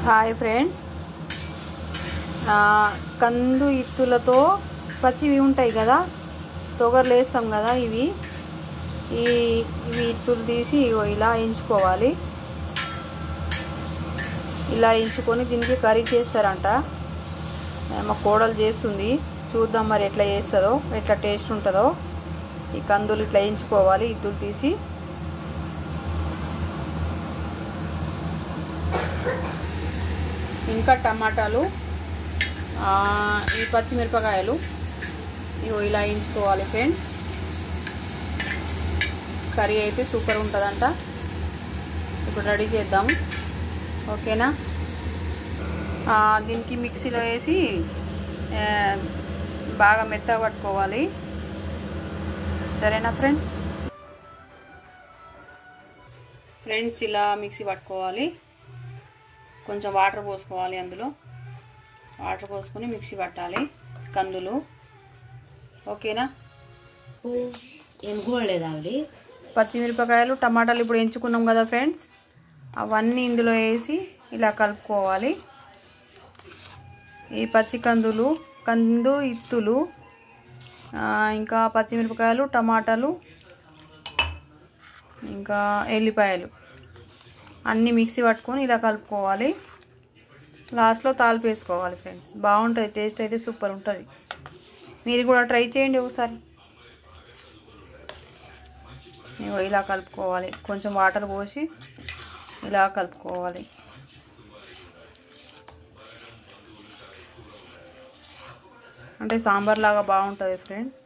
Hi friends, కందు ఇత్తులతో పచ్చివి ఉంటాయి కదా, తొగర్లు వేస్తాం కదా, ఇవి ఇత్తులు తీసి ఇలా ఎంచుకోవాలి. ఇలా ఎంచుకొని దీనికి కర్రీ చేస్తారంట. మా కోడలు చేస్తుంది, చూద్దాం మరి ఎట్లా చేస్తుందో, ఎట్లా టేస్ట్ ఉంటుందో. ఈ కందులు ఇట్లా ఎంచుకోవాలి, ఇత్తులు తీసి. ఇంకా టమాటాలు, ఈ పచ్చిమిరపకాయలు ఇగో ఇలా ఎంచుకోవాలి ఫ్రెండ్స్. కర్రీ అయితే సూపర్ ఉంటుందంట. ఇప్పుడు రెడీ చేద్దాము, ఓకేనా. దీనికి మిక్సీలో వేసి బాగా మెత్తగా పట్టుకోవాలి, సరేనా ఫ్రెండ్స్. ఇలా మిక్సీ పట్టుకోవాలి. కొంచెం వాటర్ పోసుకోవాలి, అందులో వాటర్ పోసుకొని మిక్సీ పట్టాలి కందులు, ఓకేనా. పచ్చిమిరపకాయలు, టమాటాలు ఇప్పుడు ఎంచుకున్నాం కదా ఫ్రెండ్స్, అవన్నీ ఇందులో వేసి ఇలా కలుపుకోవాలి. ఈ పచ్చి కందు ఇత్తులు, ఇంకా పచ్చిమిరపకాయలు, టమాటాలు, ఇంకా ఎల్లిపాయలు అన్నీ మిక్సీ పట్టుకొని ఇలా కలుపుకోవాలి. లాస్ట్లో తాలింపు వేసుకోవాలి ఫ్రెండ్స్. బాగుంటుంది, టేస్ట్ అయితే సూపర్ ఉంటుంది. మీరు కూడా ట్రై చేయండి ఒకసారి. ఇలా కలుపుకోవాలి, కొంచెం వాటర్ పోసి ఇలా కలుపుకోవాలి. అంటే సాంబార్ లాగా బాగుంటుంది ఫ్రెండ్స్.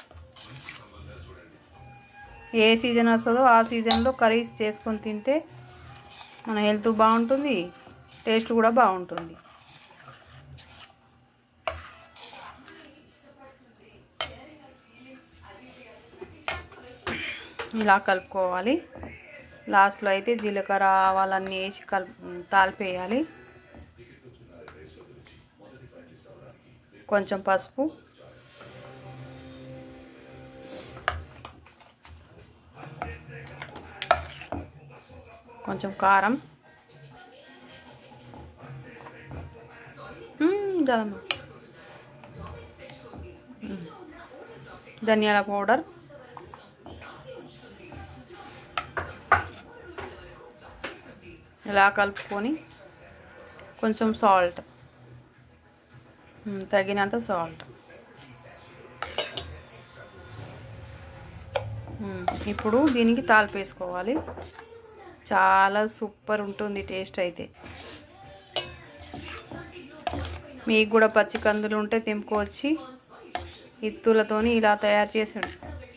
ఏ సీజన్ వస్తుందో ఆ సీజన్లో కర్రీస్ చేసుకొని తింటే మన హెల్త్ బాగుంటుంది, టేస్ట్ కూడా బాగుంటుంది. ఇలా కలుపుకోవాలి. లాస్ట్లో అయితే జీలకర్ర, ఆవాలన్నీ వేసి తాలిపేయాలి. కొంచెం పసుపు, కొంచెం కారం, ధనియాల పౌడర్, ఇలా కలుపుకొని కొంచెం సాల్ట్, తగినంత సాల్ట్. ఇప్పుడు దీనికి తాలింపు వేసుకోవాలి. చాలా సూపర్ ఉంటుంది టేస్ట్ అయితే. మీకు కూడా పచ్చి కందులు ఉంటే తెంపుకొచ్చి ఇత్తులతోని ఇలా తయారు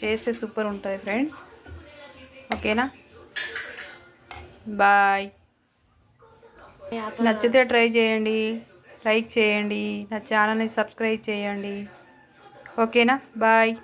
చేస్తే సూపర్ ఉంటుంది ఫ్రెండ్స్, ఓకేనా. బాయ్. నచ్చితే ట్రై చేయండి, లైక్ చేయండి, నా ఛానల్ని సబ్స్క్రైబ్ చేయండి, ఓకేనా. బాయ్.